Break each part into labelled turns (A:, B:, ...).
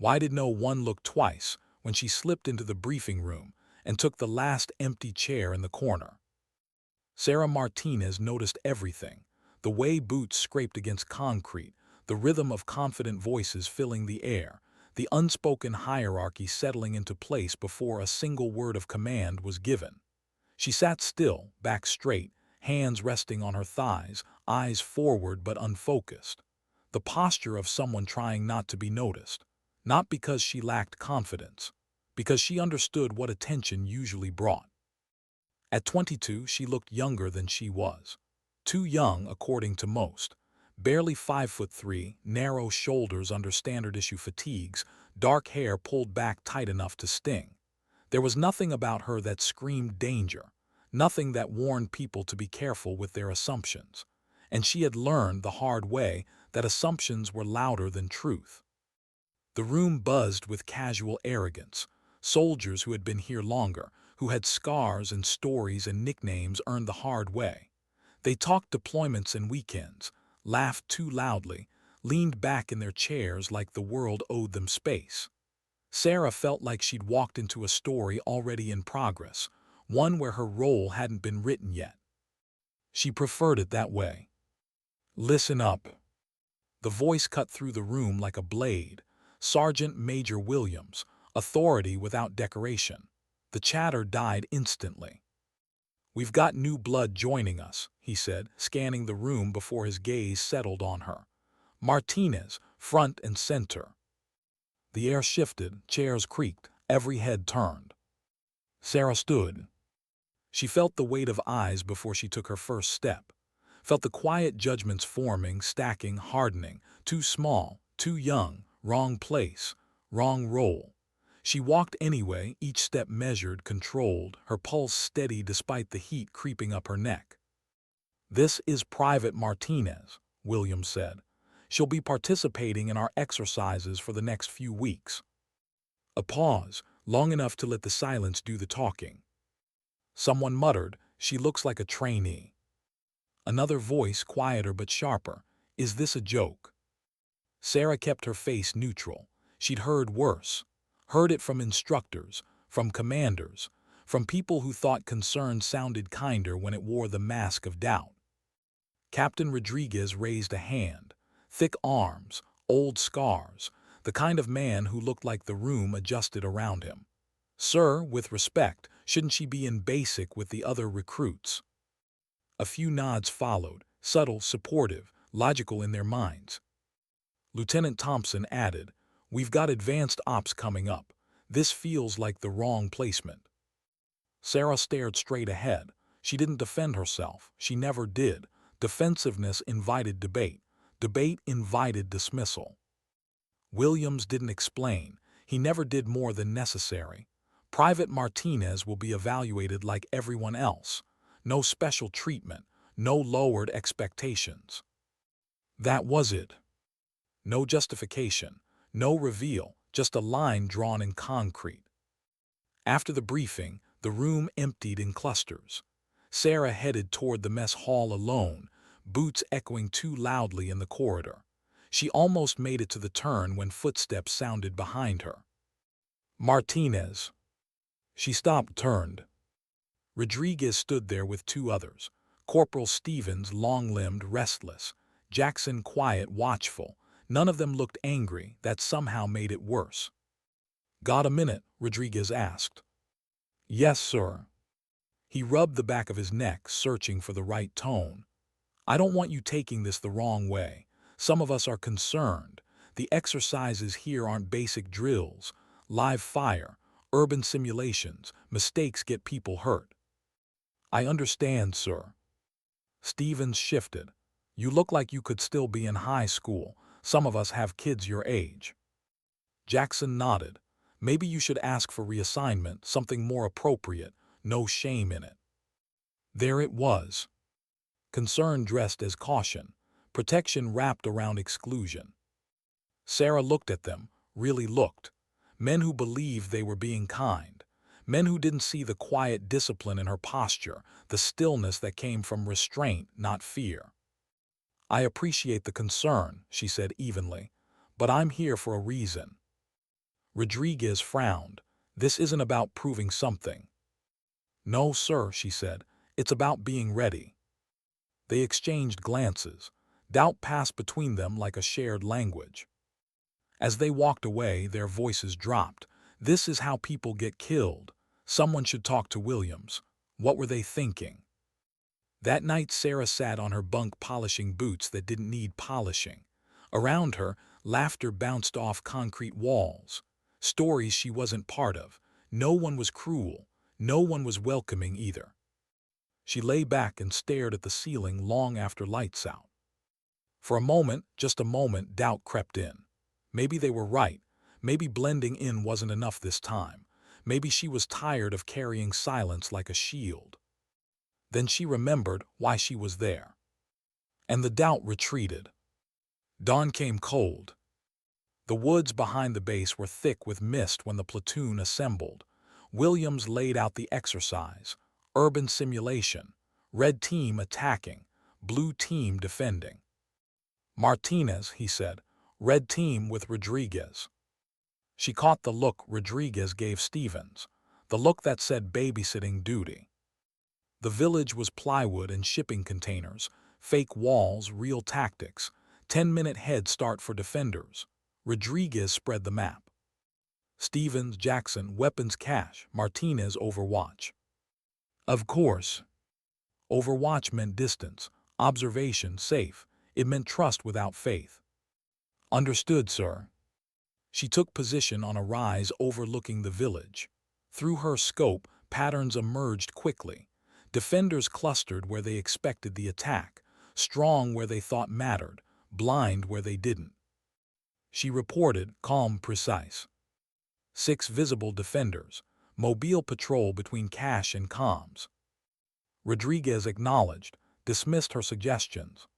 A: Why did no one look twice when she slipped into the briefing room and took the last empty chair in the corner? Sarah Martinez noticed everything: the way boots scraped against concrete, the rhythm of confident voices filling the air, the unspoken hierarchy settling into place before a single word of command was given. She sat still, back straight, hands resting on her thighs, eyes forward but unfocused. The posture of someone trying not to be noticed. Not because she lacked confidence, because she understood what attention usually brought. At 22, she looked younger than she was. Too young, according to most. Barely 5'3", narrow shoulders under standard-issue fatigues, dark hair pulled back tight enough to sting. There was nothing about her that screamed danger, nothing that warned people to be careful with their assumptions. And she had learned the hard way that assumptions were louder than truth. The room buzzed with casual arrogance. Soldiers who had been here longer, who had scars and stories and nicknames earned the hard way. They talked deployments and weekends, laughed too loudly, leaned back in their chairs like the world owed them space. Sarah felt like she'd walked into a story already in progress, one where her role hadn't been written yet. She preferred it that way. "Listen up." The voice cut through the room like a blade. Sergeant Major Williams, authority without decoration. The chatter died instantly. "We've got new blood joining us," he said, scanning the room before his gaze settled on her. "Martinez, front and center." The air shifted, chairs creaked, every head turned. Sarah stood. She felt the weight of eyes before she took her first step. Felt the quiet judgments forming, stacking, hardening. Too small, too young, wrong place, wrong role. She walked anyway, each step measured, controlled, her pulse steady despite the heat creeping up her neck. "This is Private Martinez," Williams said. "She'll be participating in our exercises for the next few weeks." A pause, long enough to let the silence do the talking. Someone muttered, "She looks like a trainee." Another voice, quieter but sharper, "Is this a joke?" Sarah kept her face neutral. She'd heard worse. Heard it from instructors, from commanders, from people who thought concern sounded kinder when it wore the mask of doubt. Captain Rodriguez raised a hand. Thick arms, old scars, the kind of man who looked like the room adjusted around him. "Sir, with respect, shouldn't she be in basic with the other recruits?" A few nods followed, subtle, supportive, logical in their minds. Lieutenant Thompson added, "We've got advanced ops coming up. This feels like the wrong placement." Sarah stared straight ahead. She didn't defend herself. She never did. Defensiveness invited debate. Debate invited dismissal. Williams didn't explain. He never did more than necessary. Private Martinez will be evaluated like everyone else. No special treatment, no lowered expectations. That was it. No justification, no reveal, just a line drawn in concrete. After the briefing, the room emptied in clusters. Sarah headed toward the mess hall alone, boots echoing too loudly in the corridor. She almost made it to the turn when footsteps sounded behind her. "Martinez." She stopped, turned. Rodriguez stood there with two others. Corporal Stevens, long-limbed, restless. Jackson, quiet, watchful. None of them looked angry. That somehow made it worse. "Got a minute?" Rodriguez asked. "Yes, sir." He rubbed the back of his neck, searching for the right tone. "I don't want you taking this the wrong way. Some of us are concerned. The exercises here aren't basic drills. Live fire, urban simulations, mistakes get people hurt." "I understand, sir." Stevens shifted. "You look like you could still be in high school. Some of us have kids your age." Jackson nodded. "Maybe you should ask for reassignment, something more appropriate, no shame in it." There it was. Concern dressed as caution, protection wrapped around exclusion. Sarah looked at them, really looked. Men who believed they were being kind. Men who didn't see the quiet discipline in her posture, the stillness that came from restraint, not fear. "I appreciate the concern," she said evenly, "but I'm here for a reason." Rodriguez frowned. This isn't about proving something. No, sir, she said. It's about being ready. They exchanged glances. Doubt passed between them like a shared language. As they walked away, their voices dropped. This is how people get killed. Someone should talk to Williams. What were they thinking? That night, Sarah sat on her bunk polishing boots that didn't need polishing. Around her, laughter bounced off concrete walls. Stories she wasn't part of. No one was cruel. No one was welcoming either. She lay back and stared at the ceiling long after lights out. For a moment, just a moment, doubt crept in. Maybe they were right. Maybe blending in wasn't enough this time. Maybe she was tired of carrying silence like a shield. Then she remembered why she was there. And the doubt retreated. Dawn came cold. The woods behind the base were thick with mist when the platoon assembled. Williams laid out the exercise. Urban simulation. Red team attacking. Blue team defending. Martinez, he said. Red team with Rodriguez. She caught the look Rodriguez gave Stevens. The look that said babysitting duty. The village was plywood and shipping containers. Fake walls, real tactics. 10-minute head start for defenders. Rodriguez spread the map. Stevens, Jackson, weapons cache. Martinez, overwatch. Of course. Overwatch meant distance. Observation, safe. It meant trust without faith. Understood, sir. She took position on a rise overlooking the village. Through her scope, patterns emerged quickly. Defenders clustered where they expected the attack, strong where they thought mattered, blind where they didn't. She reported, calm, precise. 6 visible defenders, mobile patrol between cache and comms. Rodriguez acknowledged, dismissed her suggestions.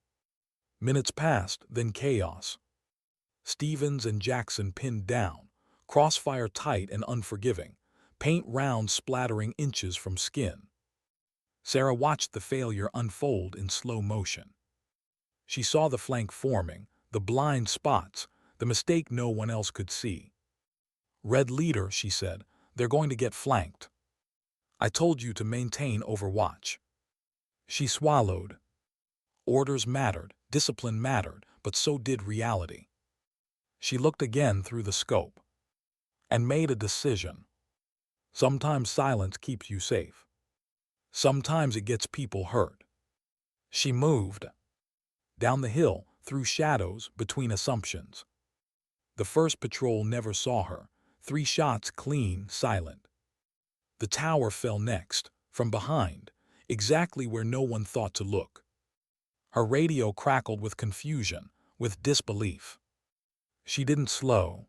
A: Minutes passed, then chaos. Stevens and Jackson pinned down, crossfire tight and unforgiving, paint rounds splattering inches from skin. Sarah watched the failure unfold in slow motion. She saw the flank forming, the blind spots, the mistake no one else could see. Red leader, she said, they're going to get flanked. I told you to maintain overwatch. She swallowed. Orders mattered, discipline mattered, but so did reality. She looked again through the scope and made a decision. Sometimes silence keeps you safe. Sometimes it gets people hurt. She moved. Down the hill, through shadows, between assumptions. The first patrol never saw her. 3 shots clean, silent. The tower fell next, from behind, exactly where no one thought to look. Her radio crackled with confusion, with disbelief. She didn't slow.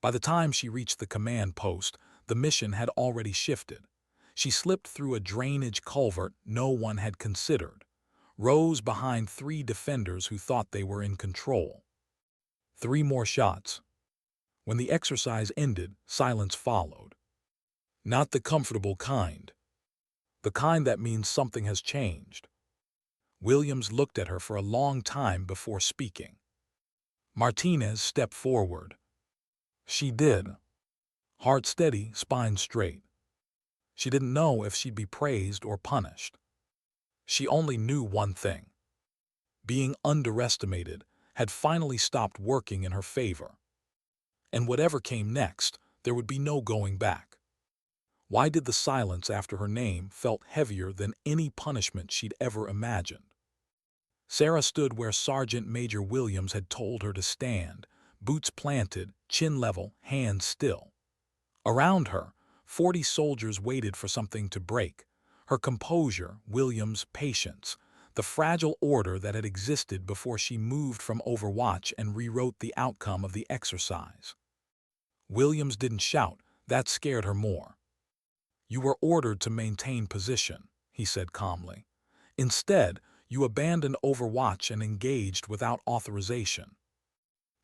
A: By the time she reached the command post, the mission had already shifted. She slipped through a drainage culvert no one had considered, rose behind 3 defenders who thought they were in control. 3 more shots. When the exercise ended, silence followed. Not the comfortable kind. The kind that means something has changed. Williams looked at her for a long time before speaking. Martinez stepped forward. She did. Heart steady, spine straight. She didn't know if she'd be praised or punished. She only knew one thing. Being underestimated had finally stopped working in her favor. And whatever came next, there would be no going back. Why did the silence after her name felt heavier than any punishment she'd ever imagined? Sarah stood where Sergeant Major Williams had told her to stand, boots planted, chin level, hands still. Around her, 40 soldiers waited for something to break. Her composure, Williams' patience, the fragile order that had existed before she moved from Overwatch and rewrote the outcome of the exercise. Williams didn't shout. That scared her more. You were ordered to maintain position, he said calmly. Instead, you abandoned Overwatch and engaged without authorization.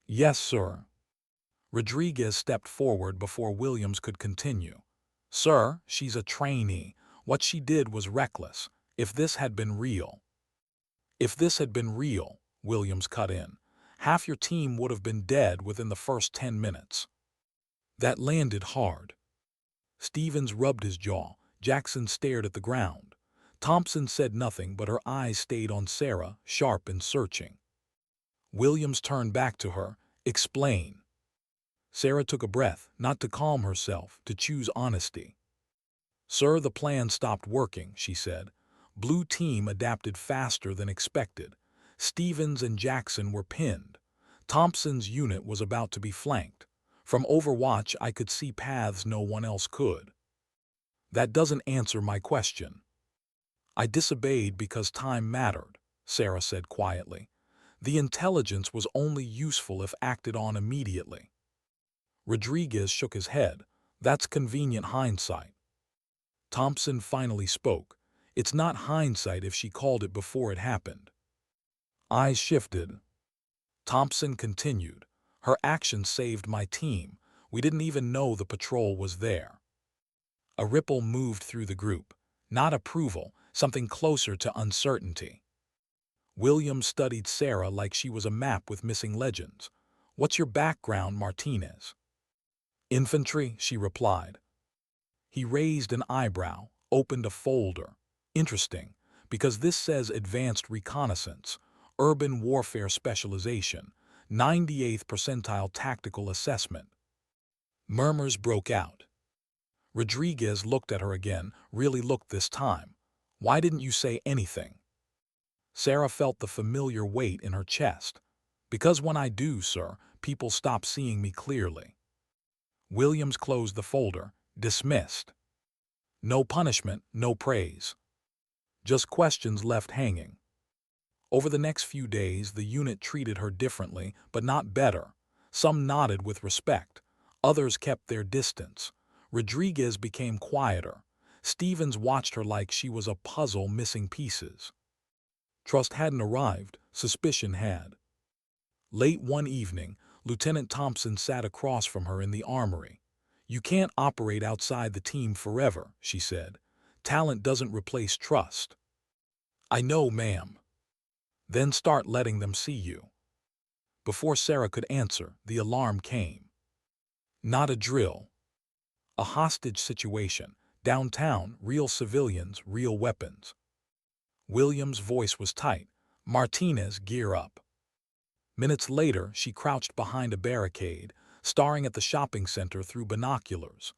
A: Yes, sir. Rodriguez stepped forward before Williams could continue. Sir, she's a trainee. What she did was reckless. If this had been real. If this had been real, Williams cut in, half your team would have been dead within the first 10 minutes. That landed hard. Stevens rubbed his jaw. Jackson stared at the ground. Thompson said nothing, but her eyes stayed on Sarah, sharp and searching. Williams turned back to her. Explain. Sarah took a breath, not to calm herself, to choose honesty. Sir, the plan stopped working, she said. Blue team adapted faster than expected. Stevens and Jackson were pinned. Thompson's unit was about to be flanked. From Overwatch, I could see paths no one else could. That doesn't answer my question. I disobeyed because time mattered, Sarah said quietly. The intelligence was only useful if acted on immediately. Rodriguez shook his head. That's convenient hindsight. Thompson finally spoke. It's not hindsight if she called it before it happened. Eyes shifted. Thompson continued. Her actions saved my team. We didn't even know the patrol was there. A ripple moved through the group. Not approval, something closer to uncertainty. Williams studied Sarah like she was a map with missing legends. What's your background, Martinez? Infantry, she replied. He raised an eyebrow, opened a folder. Interesting, because this says advanced reconnaissance, urban warfare specialization, 98th percentile tactical assessment. Murmurs broke out. Rodriguez looked at her again, really looked this time. Why didn't you say anything? Sarah felt the familiar weight in her chest. Because when I do, sir, people stop seeing me clearly. Williams closed the folder. Dismissed. No punishment, no praise. Just questions left hanging. Over the next few days, the unit treated her differently, but not better. Some nodded with respect. Others kept their distance. Rodriguez became quieter. Stevens watched her like she was a puzzle missing pieces. Trust hadn't arrived, suspicion had. Late one evening, Lieutenant Thompson sat across from her in the armory. You can't operate outside the team forever, she said. Talent doesn't replace trust. I know, ma'am. Then start letting them see you. Before Sarah could answer, the alarm came. Not a drill. A hostage situation. Downtown, real civilians, real weapons. Williams' voice was tight. Martinez, gear up. Minutes later, she crouched behind a barricade, staring at the shopping center through binoculars.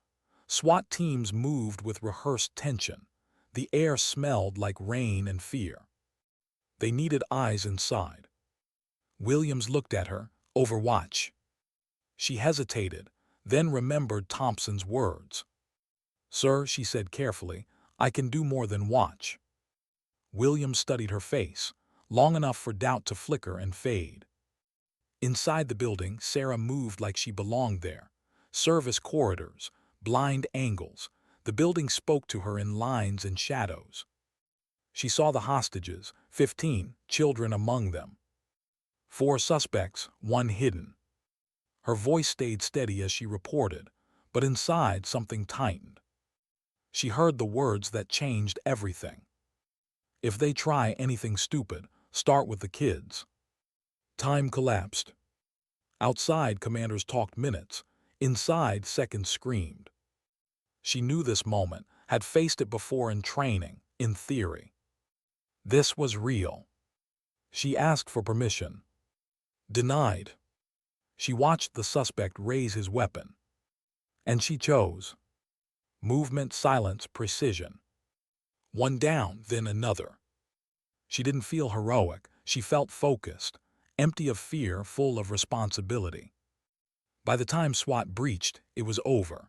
A: SWAT teams moved with rehearsed tension. The air smelled like rain and fear. They needed eyes inside. Williams looked at her. Overwatch. She hesitated, then remembered Thompson's words. Sir, she said carefully, I can do more than watch. Williams studied her face, long enough for doubt to flicker and fade. Inside the building, Sarah moved like she belonged there. Service corridors, blind angles. The building spoke to her in lines and shadows. She saw the hostages, 15, children among them. 4 suspects, 1 hidden. Her voice stayed steady as she reported, but inside something tightened. She heard the words that changed everything. If they try anything stupid, start with the kids. Time collapsed. Outside, commanders talked minutes. Inside, seconds screamed. She knew this moment, had faced it before in training, in theory. This was real. She asked for permission. Denied. She watched the suspect raise his weapon. And she chose. Movement, silence, precision. One down, then another. She didn't feel heroic. She felt focused, empty of fear, full of responsibility. By the time SWAT breached, it was over.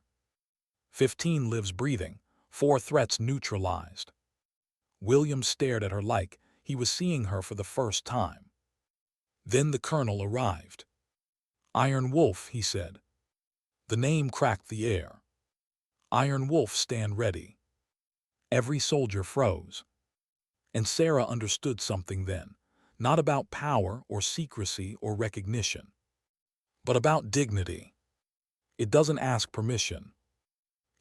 A: 15 lives breathing, 4 threats neutralized. Williams stared at her like he was seeing her for the first time. Then the colonel arrived. Iron Wolf, he said. The name cracked the air. Iron Wolf, stand ready. Every soldier froze. And Sarah understood something then, not about power or secrecy or recognition, but about dignity. It doesn't ask permission.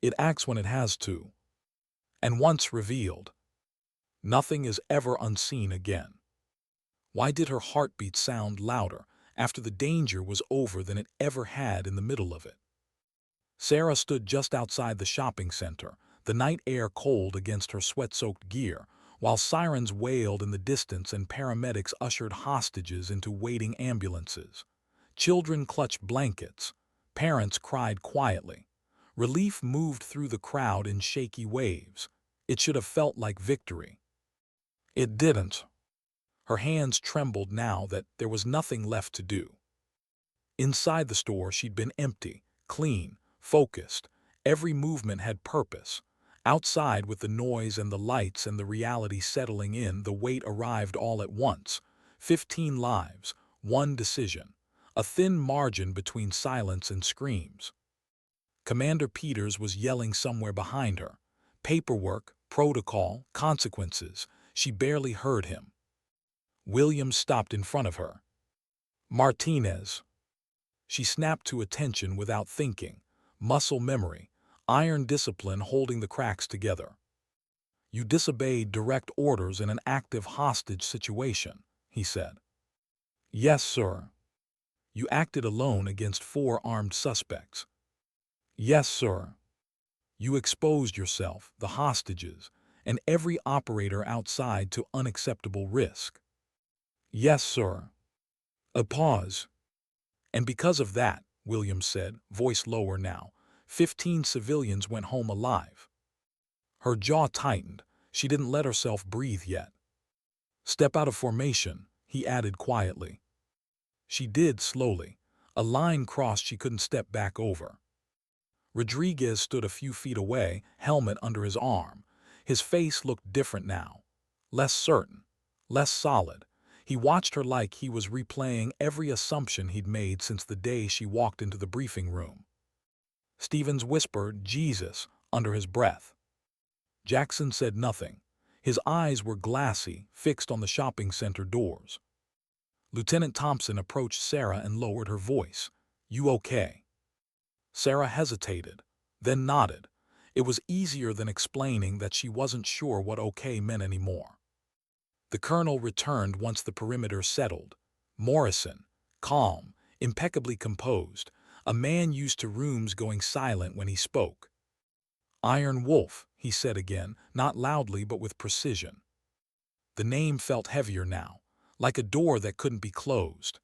A: It acts when it has to. And once revealed, nothing is ever unseen again. Why did her heartbeat sound louder after the danger was over than it ever had in the middle of it? Sarah stood just outside the shopping center, the night air cold against her sweat-soaked gear, while sirens wailed in the distance and paramedics ushered hostages into waiting ambulances. Children clutched blankets. Parents cried quietly. Relief moved through the crowd in shaky waves. It should have felt like victory. It didn't. Her hands trembled now that there was nothing left to do. Inside the store she'd been empty, clean, focused. Every movement had purpose. Outside, with the noise and the lights and the reality settling in, the weight arrived all at once. 15 lives, one decision. A thin margin between silence and screams. Commander Peters was yelling somewhere behind her. Paperwork, protocol, consequences. She barely heard him. Williams stopped in front of her. Martinez. She snapped to attention without thinking. Muscle memory, iron discipline holding the cracks together. You disobeyed direct orders in an active hostage situation, he said. Yes, sir. You acted alone against 4 armed suspects. Yes, sir. You exposed yourself, the hostages, and every operator outside to unacceptable risk. Yes, sir. A pause. And because of that, Williams said, voice lower now, 15 civilians went home alive. Her jaw tightened. She didn't let herself breathe yet. Step out of formation, he added quietly. She did slowly. A line crossed she couldn't step back over. Rodriguez stood a few feet away, helmet under his arm. His face looked different now. Less certain. Less solid. He watched her like he was replaying every assumption he'd made since the day she walked into the briefing room. Stevens whispered, Jesus, under his breath. Jackson said nothing. His eyes were glassy, fixed on the shopping center doors. Lieutenant Thompson approached Sarah and lowered her voice. You okay? Sarah hesitated, then nodded. It was easier than explaining that she wasn't sure what okay meant anymore. The colonel returned once the perimeter settled. Morrison, calm, impeccably composed, a man used to rooms going silent when he spoke. Iron Wolf, he said again, not loudly but with precision. The name felt heavier now, like a door that couldn't be closed.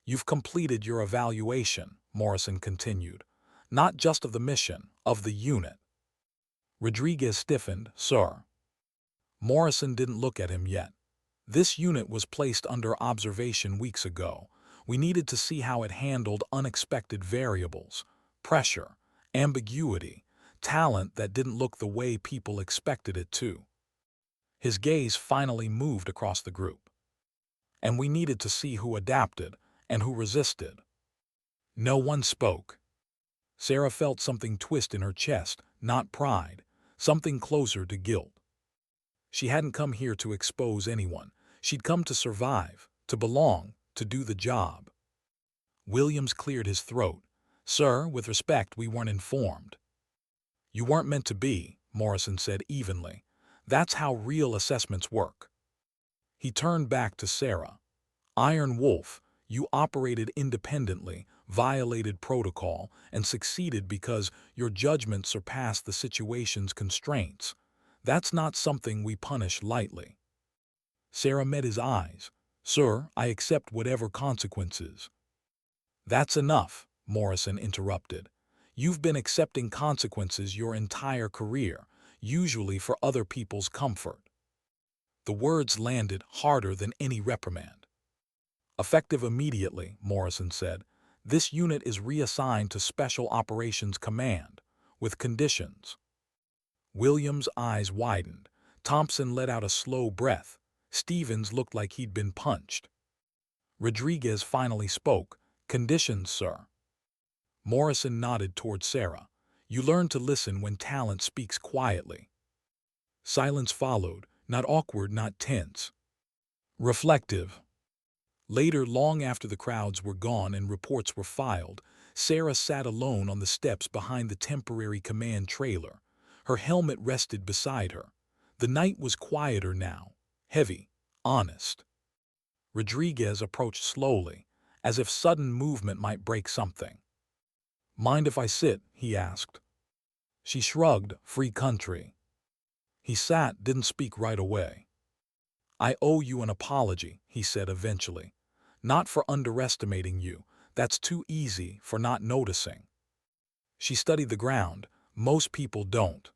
A: You've completed your evaluation, Morrison continued, not just of the mission, of the unit. Rodriguez stiffened, sir. Morrison didn't look at him yet. This unit was placed under observation weeks ago. We needed to see how it handled unexpected variables, pressure, ambiguity, talent that didn't look the way people expected it to. His gaze finally moved across the group. And we needed to see who adapted and who resisted. No one spoke. Sarah felt something twist in her chest, not pride, something closer to guilt. She hadn't come here to expose anyone. She'd come to survive, to belong, to do the job. Williams cleared his throat. Sir, with respect, we weren't informed. You weren't meant to be, Morrison said evenly. That's how real assessments work. He turned back to Sarah. Iron Wolf, you operated independently, violated protocol, and succeeded because your judgment surpassed the situation's constraints. That's not something we punish lightly. Sarah met his eyes. Sir, I accept whatever consequences. That's enough, Morrison interrupted. You've been accepting consequences your entire career, usually for other people's comfort. The words landed harder than any reprimand. Effective immediately, Morrison said. This unit is reassigned to Special Operations Command, with conditions. Williams' eyes widened. Thompson let out a slow breath. Stevens looked like he'd been punched. Rodriguez finally spoke. Conditions, sir. Morrison nodded toward Sarah. You learn to listen when talent speaks quietly. Silence followed, not awkward, not tense. Reflective. Later, long after the crowds were gone and reports were filed, Sarah sat alone on the steps behind the temporary command trailer. Her helmet rested beside her. The night was quieter now, heavy, honest. Rodriguez approached slowly, as if sudden movement might break something. "Mind if I sit?" he asked. She shrugged, "Free country." He sat, didn't speak right away. "I owe you an apology," he said eventually. "Not for underestimating you. That's too easy, for not noticing." She studied the ground. "Most people don't."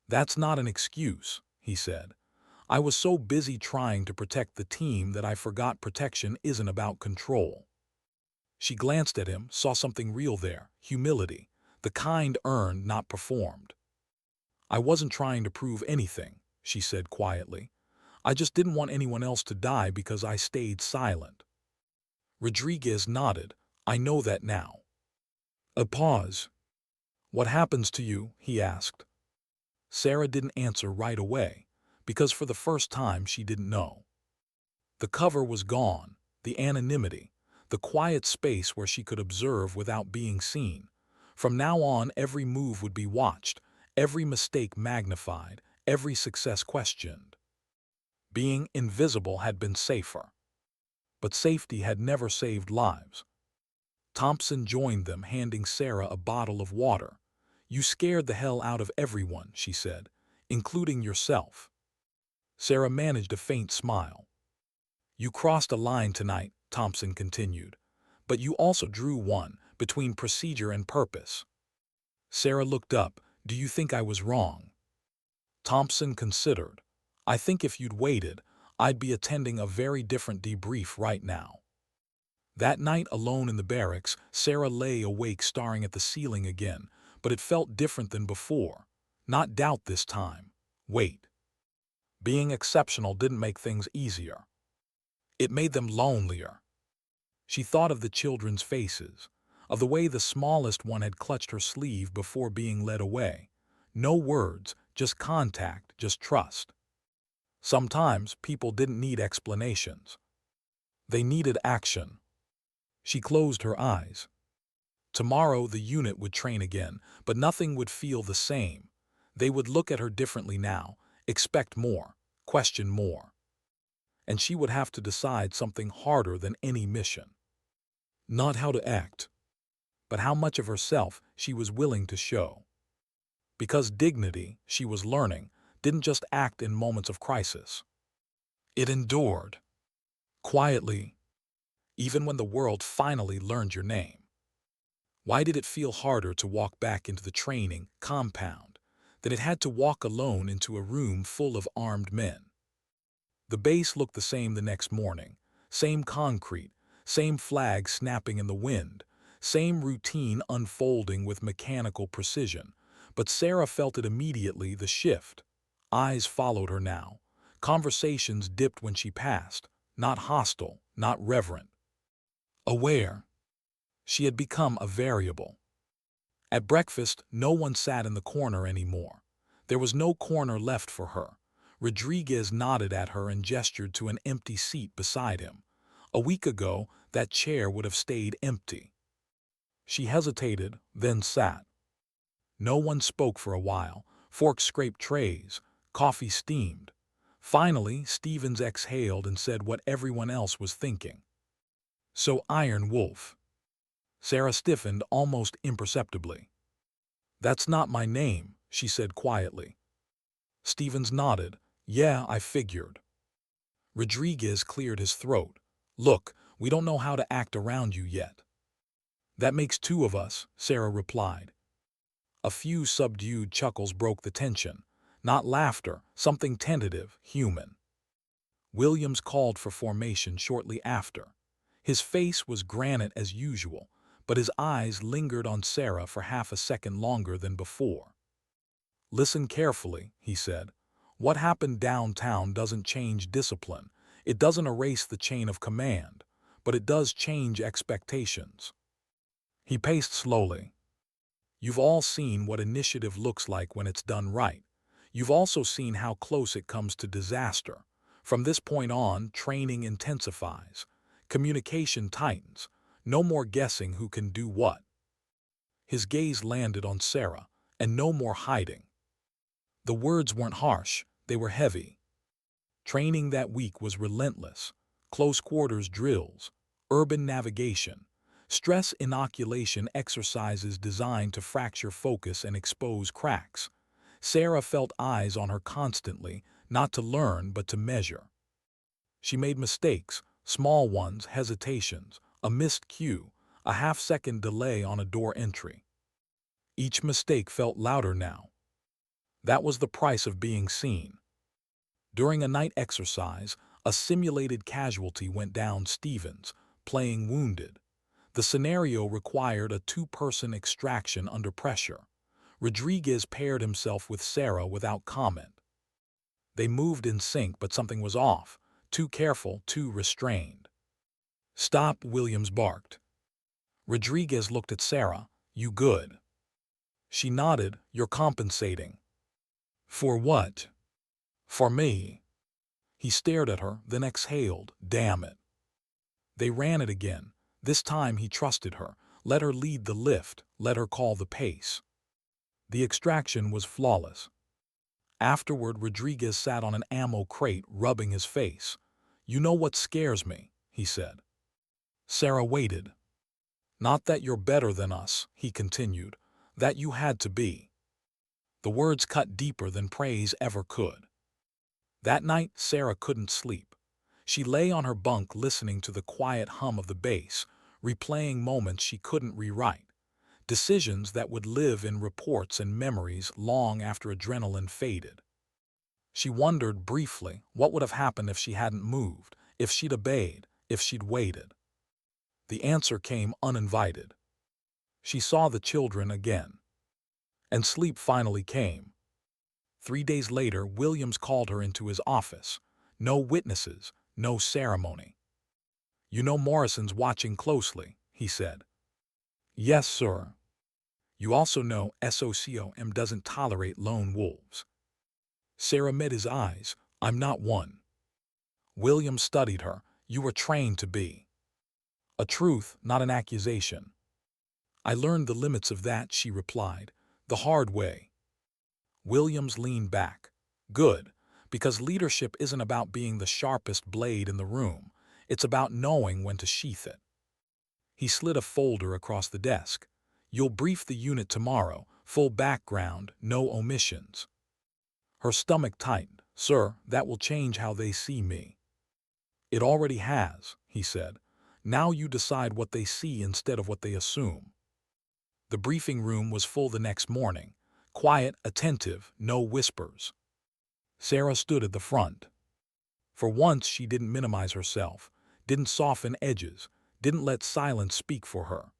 A: "That's not an excuse," he said. "I was so busy trying to protect the team that I forgot protection isn't about control." She glanced at him, saw something real there, humility, the kind earned, not performed. "I wasn't trying to prove anything," she said quietly. "I just didn't want anyone else to die because I stayed silent." Rodriguez nodded. "I know that now." A pause. "What happens to you?" he asked. Sarah didn't answer right away, because for the first time she didn't know. The cover was gone, the anonymity, the quiet space where she could observe without being seen. From now on, every move would be watched, every mistake magnified, every success questioned. Being invisible had been safer. But safety had never saved lives. Thompson joined them, handing Sarah a bottle of water. "You scared the hell out of everyone," she said, "including yourself." Sarah managed a faint smile. "You crossed a line tonight," Thompson continued, "but you also drew one between procedure and purpose." Sarah looked up. "Do you think I was wrong?" Thompson considered. "I think if you'd waited, I'd be attending a very different debrief right now." That night, alone in the barracks, Sarah lay awake staring at the ceiling again, but it felt different than before. Not doubt this time. Wait. Being exceptional didn't make things easier. It made them lonelier. She thought of the children's faces, of the way the smallest one had clutched her sleeve before being led away. No words, just contact, just trust. Sometimes people didn't need explanations. They needed action. She closed her eyes. Tomorrow the unit would train again, but nothing would feel the same. They would look at her differently now, expect more, question more. And she would have to decide something harder than any mission. Not how to act, but how much of herself she was willing to show. Because dignity, she was learning, didn't just act in moments of crisis. It endured. Quietly, even when the world finally learned your name. Why did it feel harder to walk back into the training compound than it had to walk alone into a room full of armed men? The base looked the same the next morning. Same concrete, same flag snapping in the wind, same routine unfolding with mechanical precision. But Sarah felt it immediately, the shift. Eyes followed her now. Conversations dipped when she passed. Not hostile, not reverent. Aware. She had become a variable. At breakfast, no one sat in the corner anymore. There was no corner left for her. Rodriguez nodded at her and gestured to an empty seat beside him. A week ago, that chair would have stayed empty. She hesitated, then sat. No one spoke for a while. Forks scraped trays. Coffee steamed. Finally, Stevens exhaled and said what everyone else was thinking. "So Iron Wolf." Sarah stiffened almost imperceptibly. "That's not my name," she said quietly. Stevens nodded. "Yeah, I figured." Rodriguez cleared his throat. "Look, we don't know how to act around you yet." "That makes two of us," Sarah replied. A few subdued chuckles broke the tension. Not laughter, something tentative, human. Williams called for formation shortly after. His face was granite as usual, but his eyes lingered on Sarah for half a second longer than before. "Listen carefully," he said. "What happened downtown doesn't change discipline. It doesn't erase the chain of command, but it does change expectations." He paced slowly. "You've all seen what initiative looks like when it's done right. You've also seen how close it comes to disaster. From this point on, training intensifies. Communication tightens. No more guessing who can do what." His gaze landed on Sarah, and no more hiding. The words weren't harsh, they were heavy. Training that week was relentless. Close quarters drills, urban navigation, stress inoculation exercises designed to fracture focus and expose cracks. Sarah felt eyes on her constantly, not to learn but to measure. She made mistakes, small ones, hesitations, a missed cue, a half-second delay on a door entry. Each mistake felt louder now. That was the price of being seen. During a night exercise, a simulated casualty went down Stevens, playing wounded. The scenario required a two-person extraction under pressure. Rodriguez paired himself with Sarah without comment. They moved in sync, but something was off. Too careful, too restrained. "Stop," Williams barked. Rodriguez looked at Sarah. "You good?" She nodded. "You're compensating." "For what?" "For me." He stared at her, then exhaled. "Damn it." They ran it again. This time he trusted her. Let her lead the lift. Let her call the pace. The extraction was flawless. Afterward, Rodriguez sat on an ammo crate, rubbing his face. "You know what scares me," he said. Sarah waited. "Not that you're better than us," he continued. "That you had to be." The words cut deeper than praise ever could. That night, Sarah couldn't sleep. She lay on her bunk listening to the quiet hum of the bass, replaying moments she couldn't rewrite, decisions that would live in reports and memories long after adrenaline faded. She wondered briefly what would have happened if she hadn't moved, if she'd obeyed, if she'd waited. The answer came uninvited. She saw the children again. And sleep finally came. 3 days later, Williams called her into his office. No witnesses, no ceremony. "You know Morrison's watching closely," he said. "Yes, sir." "You also know SOCOM doesn't tolerate lone wolves." Sarah met his eyes. "I'm not one." Williams studied her. "You were trained to be." "A truth, not an accusation." "I learned the limits of that," she replied, "the hard way." Williams leaned back. "Good, because leadership isn't about being the sharpest blade in the room. It's about knowing when to sheath it." He slid a folder across the desk. "You'll brief the unit tomorrow, full background, no omissions." Her stomach tightened. "Sir, that will change how they see me." "It already has," he said. "Now you decide what they see instead of what they assume." The briefing room was full the next morning. Quiet, attentive, no whispers. Sarah stood at the front. For once she didn't minimize herself, didn't soften edges, didn't let silence speak for her.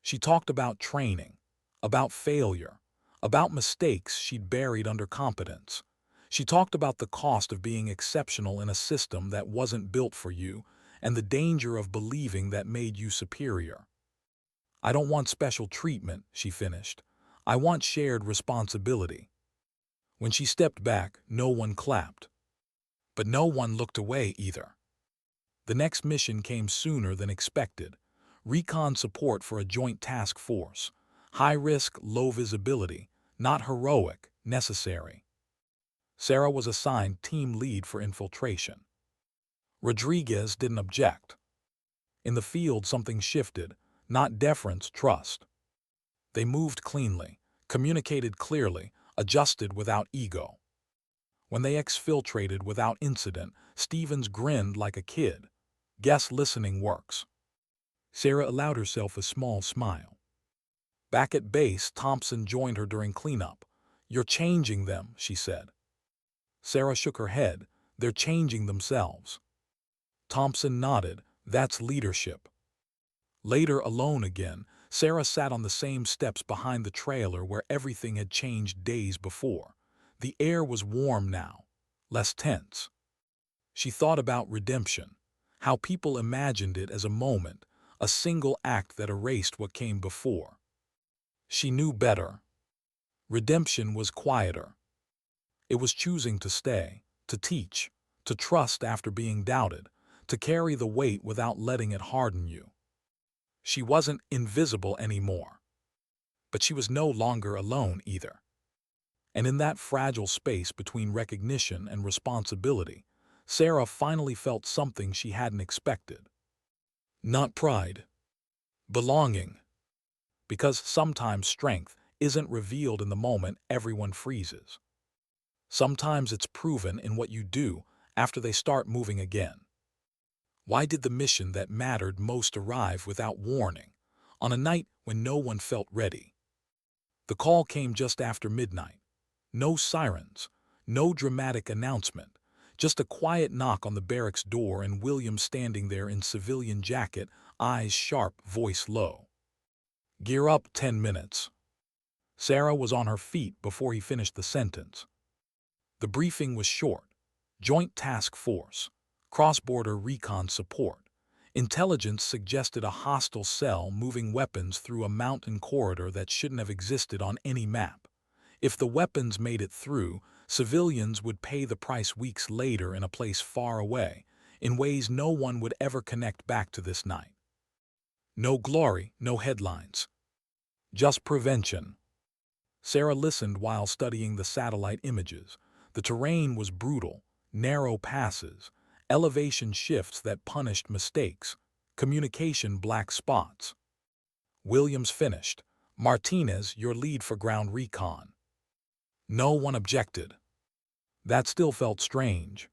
A: She talked about training, about failure, about mistakes she'd buried under competence. She talked about the cost of being exceptional in a system that wasn't built for you, and the danger of believing that made you superior. "I don't want special treatment," she finished. "I want shared responsibility." When she stepped back, no one clapped. But no one looked away either. The next mission came sooner than expected. Recon support for a joint task force. High risk, low visibility. Not heroic, necessary. Sarah was assigned team lead for infiltration. Rodriguez didn't object. In the field something shifted, not deference, trust. They moved cleanly, communicated clearly, adjusted without ego. When they exfiltrated without incident, Stevens grinned like a kid. "Guess listening works." Sarah allowed herself a small smile. Back at base, Thompson joined her during cleanup. "You're changing them," she said. Sarah shook her head. "They're changing themselves." Thompson nodded. "That's leadership." Later, alone again, Sarah sat on the same steps behind the trailer where everything had changed days before. The air was warm now, less tense. She thought about redemption, how people imagined it as a moment, a single act that erased what came before. She knew better. Redemption was quieter. It was choosing to stay, to teach, to trust after being doubted, to carry the weight without letting it harden you. She wasn't invisible anymore. But she was no longer alone either. And in that fragile space between recognition and responsibility, Sarah finally felt something she hadn't expected. Not pride, Belonging. Because sometimes strength isn't revealed in the moment everyone freezes. Sometimes it's proven in what you do after they start moving again. Why did the mission that mattered most arrive without warning, on a night when no one felt ready? The call came just after midnight. No sirens, no dramatic announcement, just a quiet knock on the barracks door and William standing there in civilian jacket, eyes sharp, voice low. "Gear up 10 minutes." Sarah was on her feet before he finished the sentence. The briefing was short. Joint Task Force, cross-border recon support. Intelligence suggested a hostile cell moving weapons through a mountain corridor that shouldn't have existed on any map. If the weapons made it through, civilians would pay the price weeks later in a place far away, in ways no one would ever connect back to this night. No glory, no headlines. Just prevention. Sarah listened while studying the satellite images. The terrain was brutal, narrow passes, elevation shifts that punished mistakes, communication black spots. Williams finished. "Martinez, your lead for ground recon." No one objected. That still felt strange.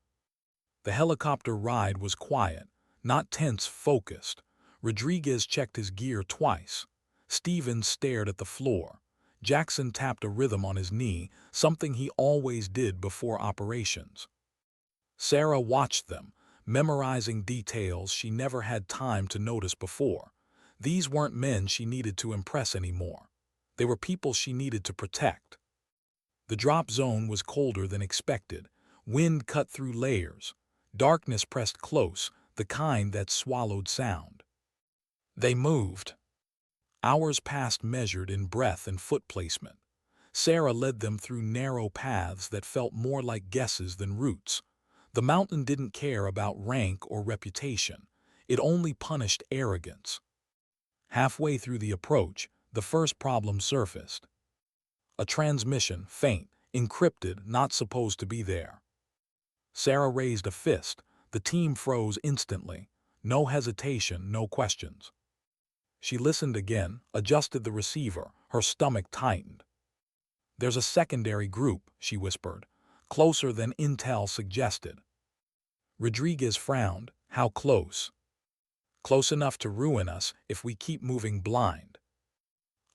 A: The helicopter ride was quiet, not tense, focused. Rodriguez checked his gear twice. Stevens stared at the floor. Jackson tapped a rhythm on his knee, something he always did before operations. Sarah watched them, memorizing details she never had time to notice before. These weren't men she needed to impress anymore. They were people she needed to protect. The drop zone was colder than expected. Wind cut through layers. Darkness pressed close, the kind that swallowed sound. They moved. Hours passed measured in breath and foot placement. Sarah led them through narrow paths that felt more like guesses than routes. The mountain didn't care about rank or reputation. It only punished arrogance. Halfway through the approach, the first problem surfaced. A transmission, faint, encrypted, not supposed to be there. Sarah raised a fist. The team froze instantly. No hesitation, no questions. She listened again, adjusted the receiver, her stomach tightened. "There's a secondary group," she whispered, "closer than intel suggested." Rodriguez frowned. "How close?" "Close enough to ruin us if we keep moving blind."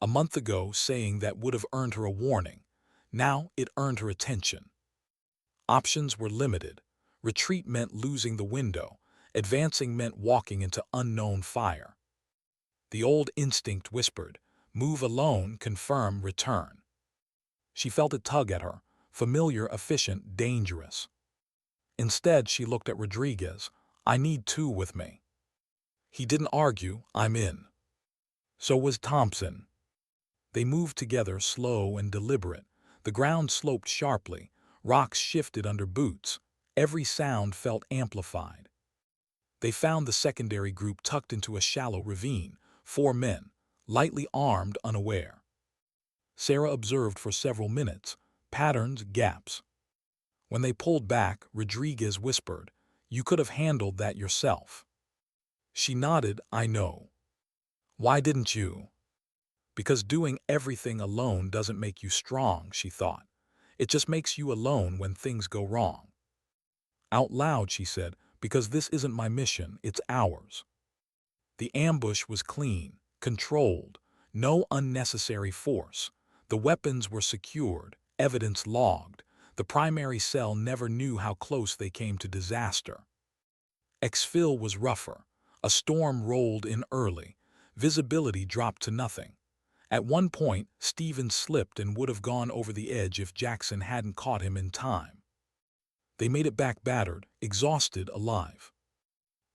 A: A month ago, saying that would have earned her a warning. Now it earned her attention. Options were limited. Retreat meant losing the window. Advancing meant walking into unknown fire. The old instinct whispered, "Move alone, confirm, return." She felt it tug at her, familiar, efficient, dangerous. Instead, she looked at Rodriguez. "I need two with me." He didn't argue. "I'm in." So was Thompson. They moved together, slow and deliberate. The ground sloped sharply. Rocks shifted under boots. Every sound felt amplified. They found the secondary group tucked into a shallow ravine. 4 men, lightly armed, unaware. Sarah observed for several minutes. Patterns, gaps. When they pulled back, Rodriguez whispered, "You could have handled that yourself." She nodded. "I know." "Why didn't you?" "Because doing everything alone doesn't make you strong," she thought. "It just makes you alone when things go wrong." Out loud, she said, "Because this isn't my mission, it's ours." The ambush was clean, controlled, no unnecessary force. The weapons were secured, evidence logged. The primary cell never knew how close they came to disaster. Exfil was rougher. A storm rolled in early. Visibility dropped to nothing. At one point, Stevens slipped and would have gone over the edge if Jackson hadn't caught him in time. They made it back battered, exhausted, alive.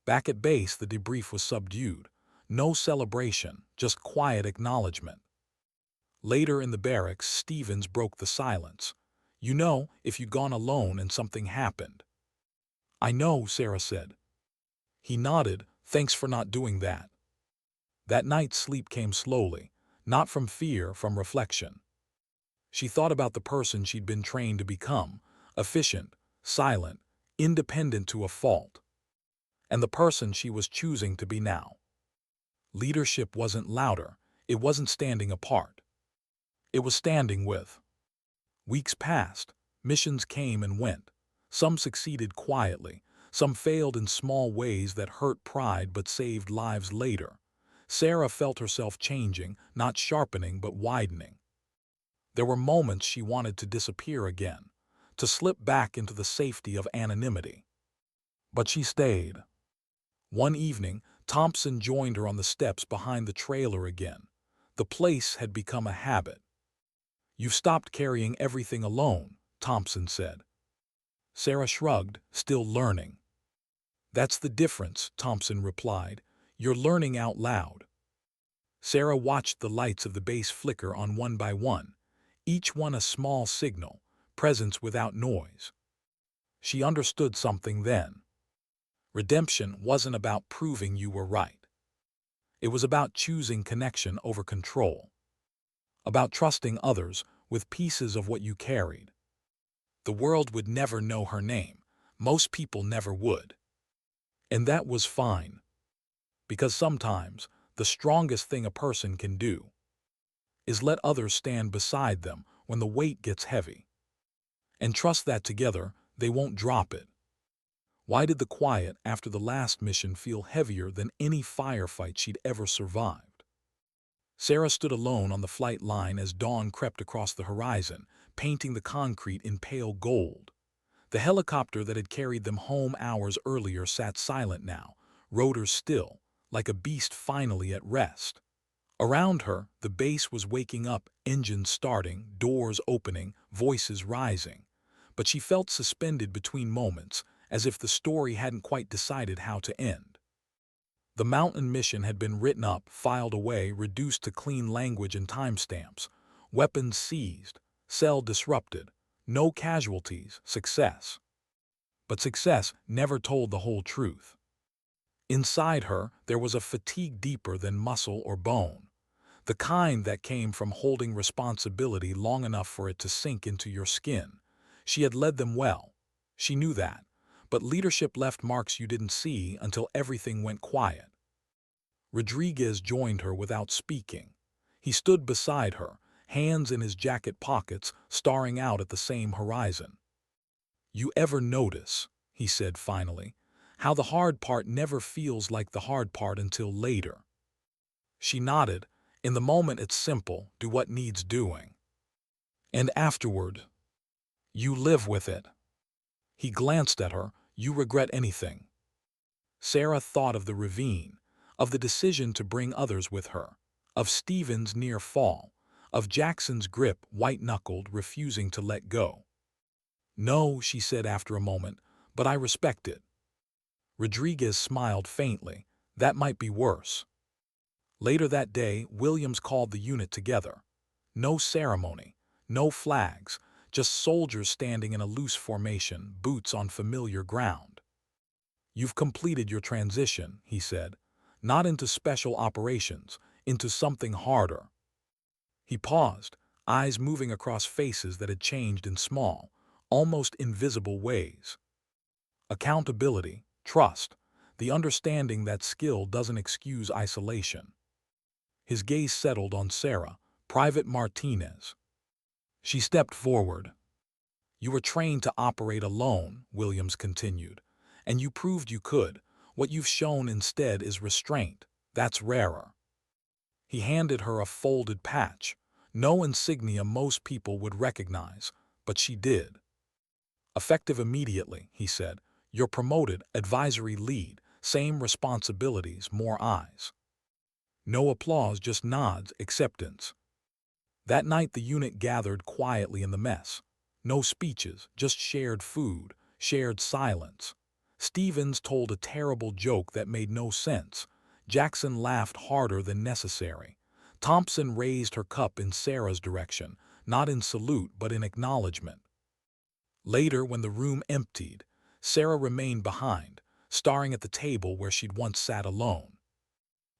A: Back at base, the debrief was subdued. No celebration, just quiet acknowledgement. Later in the barracks, Stevens broke the silence. "You know, if you'd gone alone and something happened." "I know," Sarah said. He nodded. "Thanks for not doing that." That night, sleep came slowly, not from fear, from reflection. She thought about the person she'd been trained to become, efficient, silent, independent to a fault, and the person she was choosing to be now. Leadership wasn't louder. It wasn't standing apart. It was standing with. Weeks passed. Missions came and went. Some succeeded quietly. Some failed in small ways that hurt pride but saved lives later. Sarah felt herself changing, not sharpening but widening. There were moments she wanted to disappear again, to slip back into the safety of anonymity. But she stayed. One evening, Thompson joined her on the steps behind the trailer again. The place had become a habit. "You've stopped carrying everything alone," Thompson said. Sarah shrugged, still learning. "That's the difference," Thompson replied. "You're learning out loud." Sarah watched the lights of the base flicker on one by one, each one a small signal, presence without noise. She understood something then. Redemption wasn't about proving you were right. It was about choosing connection over control, about trusting others with pieces of what you carried. The world would never know her name. Most people never would. And that was fine, because sometimes the strongest thing a person can do is let others stand beside them when the weight gets heavy, and trust that together they won't drop it. Why did the quiet after the last mission feel heavier than any firefight she'd ever survived? Sarah stood alone on the flight line as dawn crept across the horizon, painting the concrete in pale gold. The helicopter that had carried them home hours earlier sat silent now, rotors still, like a beast finally at rest. Around her, the base was waking up, engines starting, doors opening, voices rising. But she felt suspended between moments, as if the story hadn't quite decided how to end. The mountain mission had been written up, filed away, reduced to clean language and timestamps. Weapons seized, cell disrupted, no casualties, success. But success never told the whole truth. Inside her, there was a fatigue deeper than muscle or bone. The kind that came from holding responsibility long enough for it to sink into your skin. She had led them well. She knew that. But leadership left marks you didn't see until everything went quiet. Rodriguez joined her without speaking. He stood beside her, hands in his jacket pockets, staring out at the same horizon. "You ever notice," he said finally, "how the hard part never feels like the hard part until later?" She nodded. "In the moment it's simple, do what needs doing. And afterward, you live with it." He glanced at her. "You regret anything?" Sarah thought of the ravine, of the decision to bring others with her, of Stephen's near fall, of Jackson's grip, white-knuckled, refusing to let go. "No," she said after a moment, "but I respect it." Rodriguez smiled faintly. "That might be worse." Later that day, Williams called the unit together. No ceremony, no flags, just soldiers standing in a loose formation, boots on familiar ground. "You've completed your transition," he said, "not into special operations, into something harder." He paused, eyes moving across faces that had changed in small, almost invisible ways. Accountability, trust, the understanding that skill doesn't excuse isolation. His gaze settled on Sarah, Private Martinez. She stepped forward. "You were trained to operate alone," Williams continued, "and you proved you could. What you've shown instead is restraint. That's rarer." He handed her a folded patch, no insignia most people would recognize, but she did. "Effective immediately," he said. "You're promoted, advisory lead, same responsibilities, more eyes." No applause, just nods, acceptance. That night the unit gathered quietly in the mess. No speeches, just shared food, shared silence. Stevens told a terrible joke that made no sense. Jackson laughed harder than necessary. Thompson raised her cup in Sarah's direction, not in salute but in acknowledgement. Later, when the room emptied, Sarah remained behind, staring at the table where she'd once sat alone.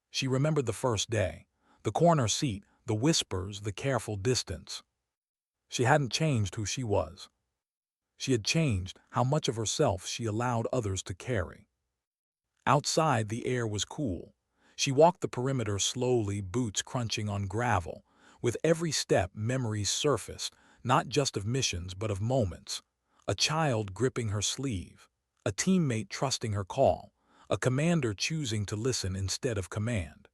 A: She remembered the first day, the corner seat, the whispers, the careful distance. She hadn't changed who she was. She had changed how much of herself she allowed others to carry. Outside, the air was cool. She walked the perimeter slowly, boots crunching on gravel. With every step, memories surfaced, not just of missions but of moments. A child gripping her sleeve, a teammate trusting her call, a commander choosing to listen instead of command.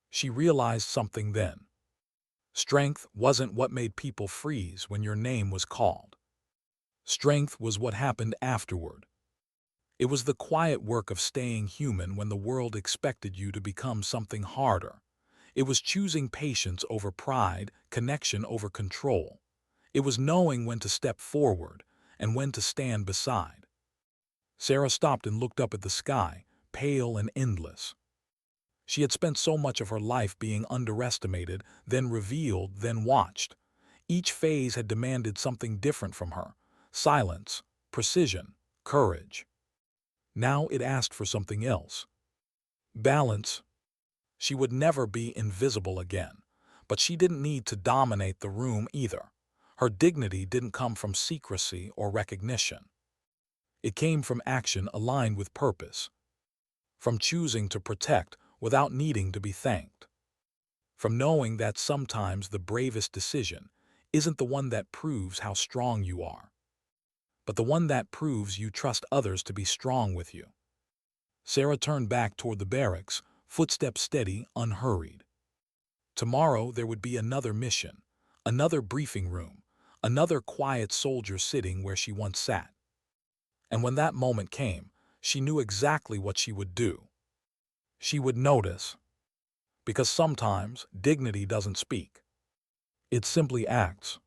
A: She realized something then. Strength wasn't what made people freeze when your name was called. Strength was what happened afterward. It was the quiet work of staying human when the world expected you to become something harder. It was choosing patience over pride, connection over control. It was knowing when to step forward and when to stand beside. Sarah stopped and looked up at the sky, pale and endless. She had spent so much of her life being underestimated, then revealed, then watched. Each phase had demanded something different from her: silence, precision, courage. Now it asked for something else: balance. She would never be invisible again, but she didn't need to dominate the room either. Her dignity didn't come from secrecy or recognition. It came from action aligned with purpose, from choosing to protect without needing to be thanked, from knowing that sometimes the bravest decision isn't the one that proves how strong you are, but the one that proves you trust others to be strong with you. Sarah turned back toward the barracks, footsteps steady, unhurried. Tomorrow there would be another mission, another briefing room, another quiet soldier sitting where she once sat. And when that moment came, she knew exactly what she would do. She would notice, because sometimes dignity doesn't speak. It simply acts.